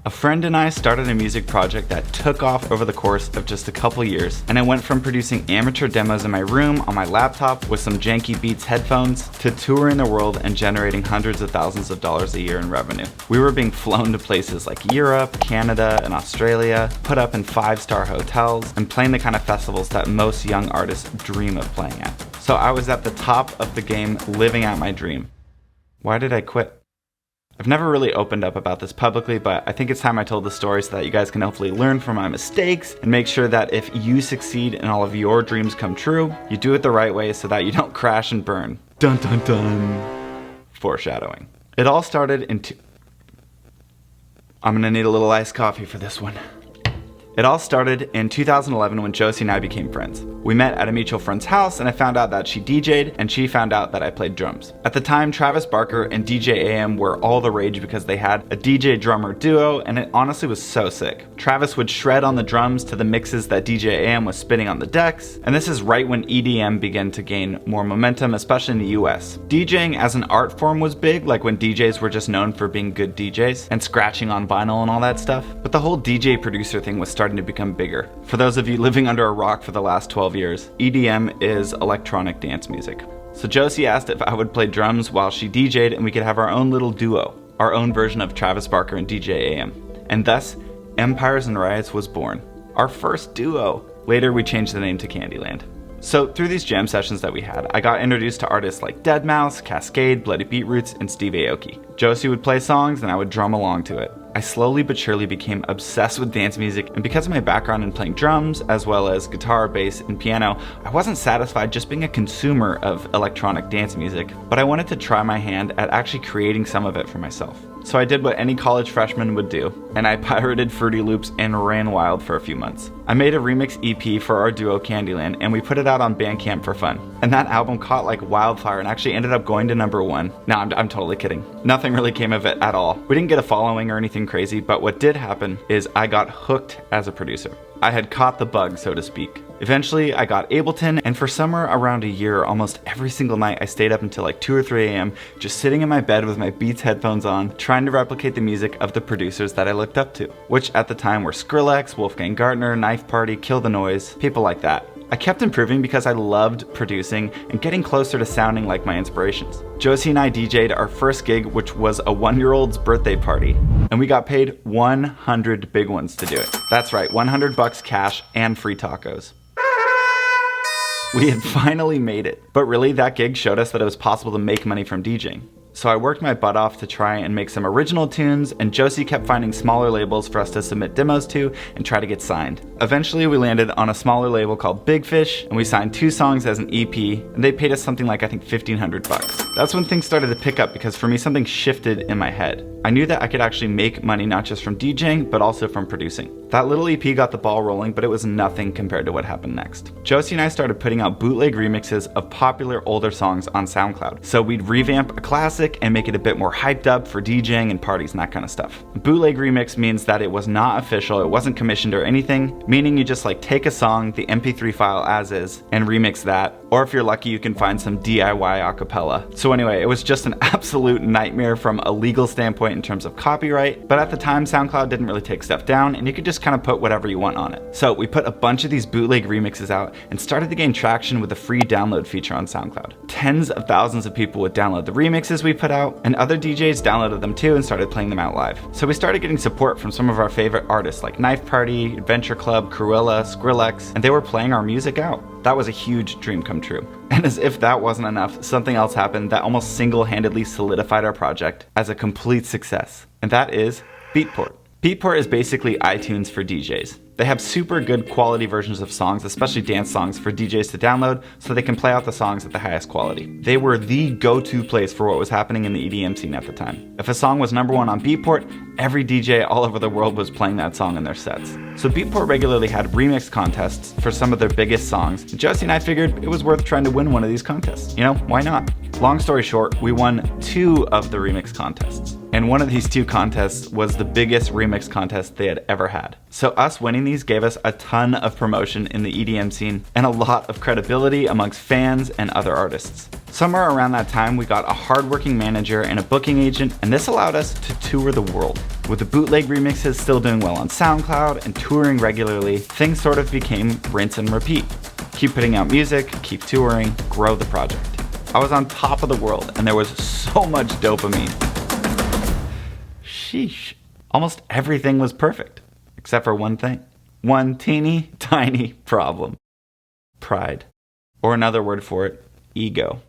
A friend and I started a music project that took off over the course of just a couple years, and I went from producing amateur demos in my room on my laptop with some janky Beats headphones to touring the world and generating hundreds of thousands of dollars a year in revenue. We were being flown to places like Europe, Canada, and Australia, put up in 5-star hotels, and playing the kind of festivals that most young artists dream of playing at. So I was at the top of the game, living out my dream. Why did I quit? I've never really opened up about this publicly, but I think it's time I told the story so that you guys can hopefully learn from my mistakes and make sure that if you succeed and all of your dreams come true, you do it the right way so that you don't crash and burn. Dun dun dun. Foreshadowing. It all started in I'm gonna need a little iced coffee for this one. It all started in 2011 when Josie and I became friends. We met at a mutual friend's house and I found out that she DJ'd and she found out that I played drums. At the time, Travis Barker and DJing were all the rage because they had a DJ drummer duo and it honestly was so sick. Travis would shred on the drums to the mixes that DJing was spinning on the decks, and this is right when EDM began to gain more momentum, especially in the US. DJing as an art form was big, like when DJs were just known for being good DJs and scratching on vinyl and all that stuff, but the whole DJ producer thing was starting to become bigger. For those of you living under a rock for the last 12 years, EDM is electronic dance music. So Josie asked if I would play drums while she DJ'd and we could have our own little duo, our own version of Travis Barker and DJing. And thus, Empires and Riots was born. Our first duo. Later we changed the name to Candyland. So through these jam sessions that we had, I got introduced to artists like Deadmau5, Cascade, Bloody Beetroots, and Steve Aoki. Josie would play songs and I would drum along to it. I slowly but surely became obsessed with dance music, and because of my background in playing drums, as well as guitar, bass, and piano, I wasn't satisfied just being a consumer of electronic dance music, but I wanted to try my hand at actually creating some of it for myself. So I did what any college freshman would do, and I pirated Fruity Loops and ran wild for a few months. I made a remix EP for our duo Candyland, and we put it out on Bandcamp for fun. And that album caught like wildfire and actually ended up going to #1. No, I'm totally kidding. Nothing really came of it at all. We didn't get a following or anything crazy, but what did happen is I got hooked as a producer. I had caught the bug, so to speak. Eventually, I got Ableton, and for somewhere around a year, almost every single night, I stayed up until like 2 or 3 a.m., just sitting in my bed with my Beats headphones on, trying to replicate the music of the producers that I looked up to, which at the time were Skrillex, Wolfgang Gartner, Knife Party, Kill the Noise, people like that. I kept improving because I loved producing and getting closer to sounding like my inspirations. Josie and I DJ'd our first gig, which was a 1-year-old's birthday party, and we got paid 100 big ones to do it. That's right, $100 cash and free tacos. We had finally made it, but really that gig showed us that it was possible to make money from DJing. So I worked my butt off to try and make some original tunes, and Josie kept finding smaller labels for us to submit demos to and try to get signed. Eventually we landed on a smaller label called Big Fish, and we signed 2 songs as an EP, and they paid us something like I think $1,500. That's when things started to pick up because for me something shifted in my head. I knew that I could actually make money not just from DJing, but also from producing. That little EP got the ball rolling, but it was nothing compared to what happened next. Josie and I started putting out bootleg remixes of popular older songs on SoundCloud. So we'd revamp a classic and make it a bit more hyped up for DJing and parties and that kind of stuff. Bootleg remix means that it was not official, it wasn't commissioned or anything, meaning you just like take a song, the MP3 file as is, and remix that, or if you're lucky you can find some DIY acapella. So anyway, it was just an absolute nightmare from a legal standpoint in terms of copyright, but at the time SoundCloud didn't really take stuff down and you could just kind of put whatever you want on it. So we put a bunch of these bootleg remixes out and started to gain traction with the free download feature on SoundCloud. Tens of thousands of people would download the remixes we put out, and other DJs downloaded them too and started playing them out live. So we started getting support from some of our favorite artists like Knife Party, Adventure Club, Cruella, Skrillex, and they were playing our music out. That was a huge dream come true. And as if that wasn't enough, something else happened that almost single-handedly solidified our project as a complete success, and that is Beatport. Beatport is basically iTunes for DJs. They have super good quality versions of songs, especially dance songs, for DJs to download so they can play out the songs at the highest quality. They were the go-to place for what was happening in the EDM scene at the time. If a song was #1 on Beatport, every DJ all over the world was playing that song in their sets. So Beatport regularly had remix contests for some of their biggest songs, and Josie and I figured it was worth trying to win one of these contests. You know, why not? Long story short, we won 2 of the remix contests. And one of these 2 contests was the biggest remix contest they had ever had. So us winning these gave us a ton of promotion in the EDM scene and a lot of credibility amongst fans and other artists. Somewhere around that time, we got a hardworking manager and a booking agent, and this allowed us to tour the world. With the bootleg remixes still doing well on SoundCloud and touring regularly, things sort of became rinse and repeat. Keep putting out music, keep touring, grow the project. I was on top of the world, and there was so much dopamine. Sheesh. Almost everything was perfect, except for one thing. One teeny tiny problem. Pride. Or another word for it, ego.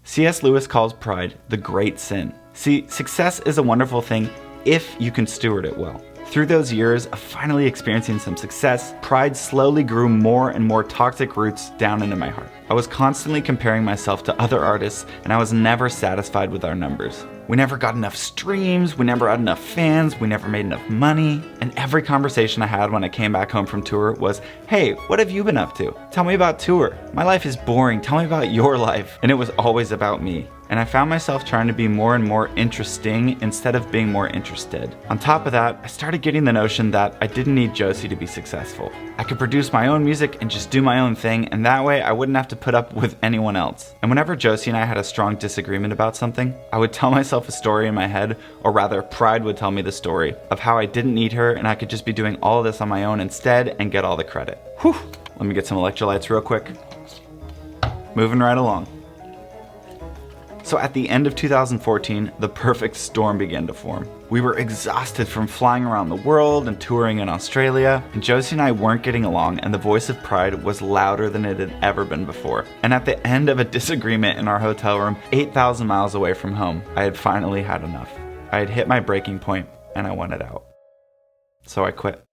C.S. Lewis calls pride the great sin. See, success is a wonderful thing if you can steward it well. Through those years of finally experiencing some success, pride slowly grew more and more toxic roots down into my heart. I was constantly comparing myself to other artists, and I was never satisfied with our numbers. We never got enough streams, we never had enough fans, we never made enough money, and every conversation I had when I came back home from tour was, "Hey, what have you been up to? Tell me about tour. My life is boring, tell me about your life." And it was always about me. And I found myself trying to be more and more interesting instead of being more interested. On top of that, I started getting the notion that I didn't need Josie to be successful. I could produce my own music and just do my own thing, and that way I wouldn't have to put up with anyone else. And whenever Josie and I had a strong disagreement about something, I would tell myself a story in my head, or rather, pride would tell me the story of how I didn't need her and I could just be doing all of this on my own instead and get all the credit. Whew! Let me get some electrolytes real quick. Moving right along. So at the end of 2014, the perfect storm began to form. We were exhausted from flying around the world and touring in Australia, and Josie and I weren't getting along, and the voice of pride was louder than it had ever been before. And at the end of a disagreement in our hotel room, 8,000 miles away from home, I had finally had enough. I had hit my breaking point, and I wanted out. So I quit.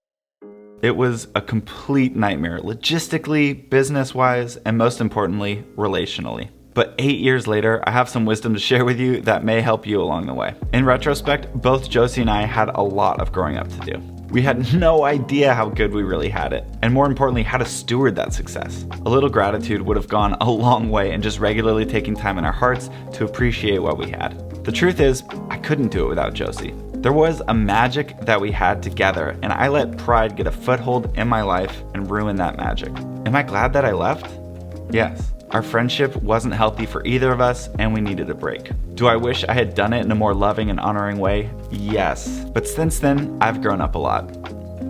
It was a complete nightmare, logistically, business-wise, and most importantly, relationally. But 8 years later, I have some wisdom to share with you that may help you along the way. In retrospect, both Josie and I had a lot of growing up to do. We had no idea how good we really had it, and more importantly, how to steward that success. A little gratitude would have gone a long way in just regularly taking time in our hearts to appreciate what we had. The truth is, I couldn't do it without Josie. There was a magic that we had together, and I let pride get a foothold in my life and ruin that magic. Am I glad that I left? Yes. Our friendship wasn't healthy for either of us, and we needed a break. Do I wish I had done it in a more loving and honoring way? Yes. But since then, I've grown up a lot.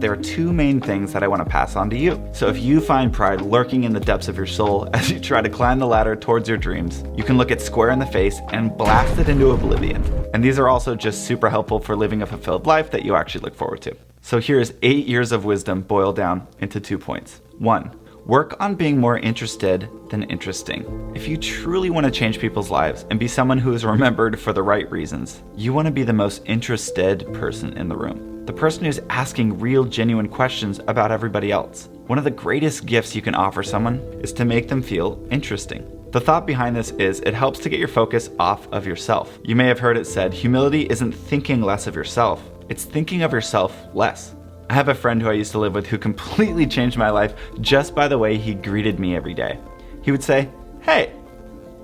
There are 2 main things that I want to pass on to you. So if you find pride lurking in the depths of your soul as you try to climb the ladder towards your dreams, you can look it square in the face and blast it into oblivion. And these are also just super helpful for living a fulfilled life that you actually look forward to. So here's 8 years of wisdom boiled down into 2 points. 1. Work on being more interested than interesting. If you truly want to change people's lives and be someone who is remembered for the right reasons, you want to be the most interested person in the room. The person who's asking real, genuine questions about everybody else. One of the greatest gifts you can offer someone is to make them feel interesting. The thought behind this is it helps to get your focus off of yourself. You may have heard it said, humility isn't thinking less of yourself, it's thinking of yourself less. I have a friend who I used to live with who completely changed my life just by the way he greeted me every day. He would say, "Hey,"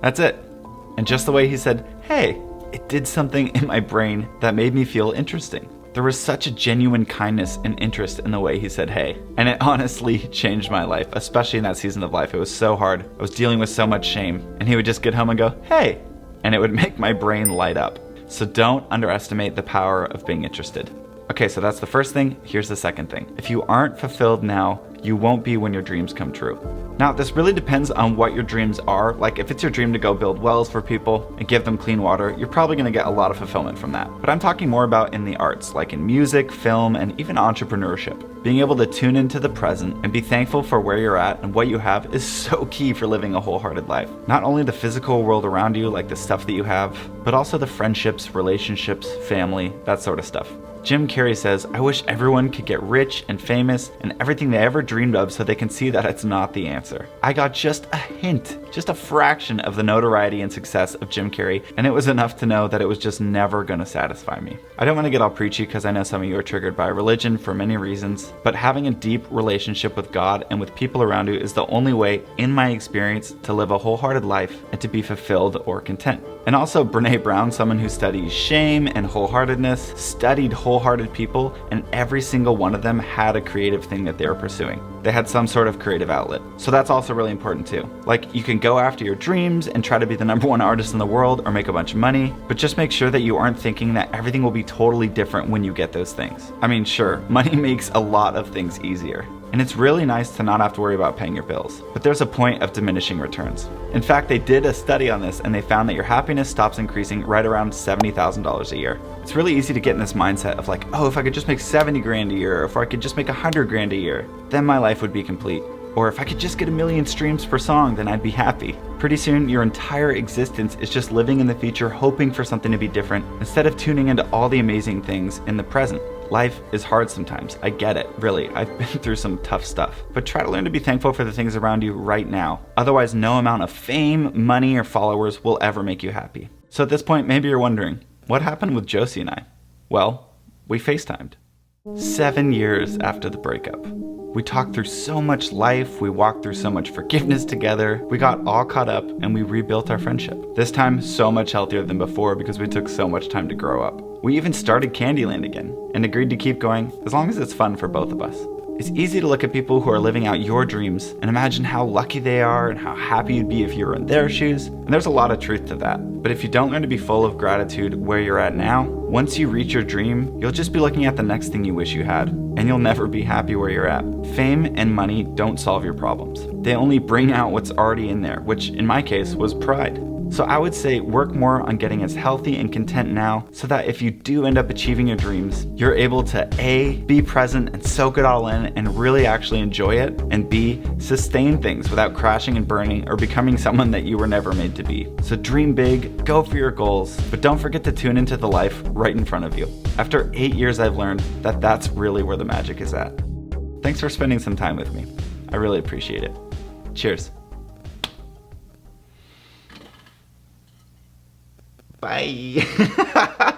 that's it. And just the way he said, "Hey," it did something in my brain that made me feel interesting. There was such a genuine kindness and interest in the way he said "hey." And it honestly changed my life, especially in that season of life. It was so hard. I was dealing with so much shame. And he would just get home and go, "Hey," and it would make my brain light up. So don't underestimate the power of being interested. Okay, so that's the first thing. Here's the second thing. If you aren't fulfilled now, you won't be when your dreams come true. Now, this really depends on what your dreams are. Like if it's your dream to go build wells for people and give them clean water, you're probably gonna get a lot of fulfillment from that. But I'm talking more about in the arts, like in music, film, and even entrepreneurship. Being able to tune into the present and be thankful for where you're at and what you have is so key for living a wholehearted life. Not only the physical world around you, like the stuff that you have, but also the friendships, relationships, family, that sort of stuff. Jim Carrey says, "I wish everyone could get rich and famous and everything they ever dreamed of so they can see that it's not the answer." I got just a hint, just a fraction of the notoriety and success of Jim Carrey, and it was enough to know that it was just never gonna satisfy me. I don't want to get all preachy because I know some of you are triggered by religion for many reasons, but having a deep relationship with God and with people around you is the only way, in my experience, to live a wholehearted life and to be fulfilled or content. And also, Brene Brown, someone who studies shame and wholeheartedness, studied wholehearted people, and every single one of them had a creative thing that they were pursuing. They had some sort of creative outlet. So that's also really important too. Like, you can go after your dreams and try to be the #1 artist in the world or make a bunch of money, but just make sure that you aren't thinking that everything will be totally different when you get those things. I mean, sure, money makes a lot of things easier. And it's really nice to not have to worry about paying your bills. But there's a point of diminishing returns. In fact, they did a study on this and they found that your happiness stops increasing right around $70,000 a year. It's really easy to get in this mindset of like, oh, if I could just make 70 grand a year, or if I could just make 100 grand a year, then my life would be complete. Or if I could just get 1,000,000 streams per song, then I'd be happy. Pretty soon, your entire existence is just living in the future, hoping for something to be different, instead of tuning into all the amazing things in the present. Life is hard sometimes. I get it, really. I've been through some tough stuff. But try to learn to be thankful for the things around you right now. Otherwise, no amount of fame, money, or followers will ever make you happy. So at this point, maybe you're wondering, what happened with Josie and I? Well, we FaceTimed. 7 years after the breakup. We talked through so much life, we walked through so much forgiveness together, we got all caught up, and we rebuilt our friendship. This time, so much healthier than before because we took so much time to grow up. We even started Candyland again, and agreed to keep going as long as it's fun for both of us. It's easy to look at people who are living out your dreams and imagine how lucky they are and how happy you'd be if you were in their shoes, and there's a lot of truth to that. But if you don't learn to be full of gratitude where you're at now, once you reach your dream, you'll just be looking at the next thing you wish you had, and you'll never be happy where you're at. Fame and money don't solve your problems. They only bring out what's already in there, which in my case was pride. So I would say work more on getting as healthy and content now so that if you do end up achieving your dreams, you're able to A, be present and soak it all in and really actually enjoy it, and B, sustain things without crashing and burning or becoming someone that you were never made to be. So dream big, go for your goals, but don't forget to tune into the life right in front of you. After 8 years, I've learned that that's really where the magic is at. Thanks for spending some time with me. I really appreciate it. Cheers. Bye.